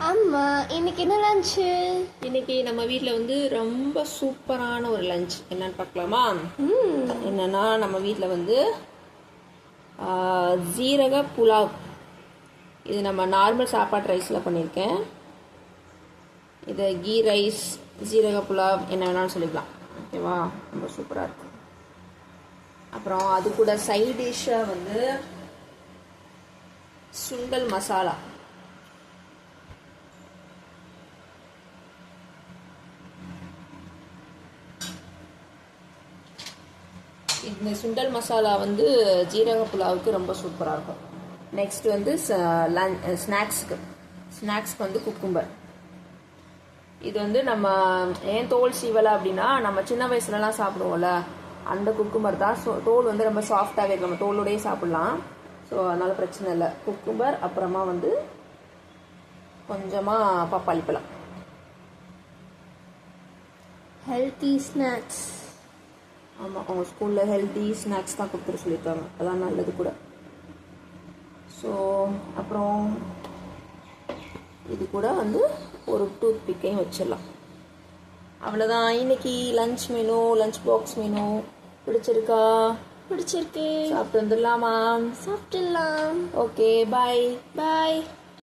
அம்மா இன்னைக்கு என்ன லஞ்சு? இன்னைக்கு நம்ம வீட்டில் வந்து ரொம்ப சூப்பரான ஒரு லஞ்ச் என்னன்னு பார்க்கலாமா? என்னன்னா நம்ம வீட்டில் வந்து ஜீரக புலாவ். இது நம்ம நார்மல் சாப்பாடு ரைஸில் பண்ணியிருக்கேன். இது கீ ரைஸ், ஜீரக புலாவ் என்ன வேணாலும் சொல்லிக்கலாம். ஓகேவா? ரொம்ப சூப்பராக இருக்கும். அப்புறம் அது கூட சைட் டிஷ்ஷாக வந்து சுண்டல் மசாலா. இந்த சுண்டல் மசாலா வந்து ஜீரக புலாவுக்கு ரொம்ப சூப்பராக இருக்கும். நெக்ஸ்ட் வந்து ஸ்நாக்ஸ்க்கு வந்து குக்கும்பர். இது வந்து நம்ம ஏன் தோல் சீவலை அப்படின்னா, நம்ம சின்ன வயசுலலாம் சாப்பிடுவோம்ல அந்த குக்கும்பர் தான். தோல் வந்து ரொம்ப சாஃப்டாகவே இருக்கும், நம்ம தோலோடையே சாப்பிட்லாம். ஸோ அதனால் பிரச்சனை இல்லை. குக்கும்பர், அப்புறமா வந்து கொஞ்சமாக பப்பாளி பழம். Healthy snacks. ஆமாம், அவங்க ஸ்கூலில் ஹெல்த்தி ஸ்நாக்ஸ் தான் கொடுத்துட சொல்லியிருக்காங்க, அதான் நல்லது கூட. ஸோ அப்புறம் இது கூட வந்து ஒரு டூத் பிக்கையும் வச்சிடலாம். அவ்வளோதான் இன்னைக்கு lunch menu, lunch box menu. பிடிச்சிருக்கா? பிடிச்சிருக்கு. சாப்பிட்டு வந்துடலாமா? சாப்பிட்டுலாம். ஓகே, பாய். பாய்.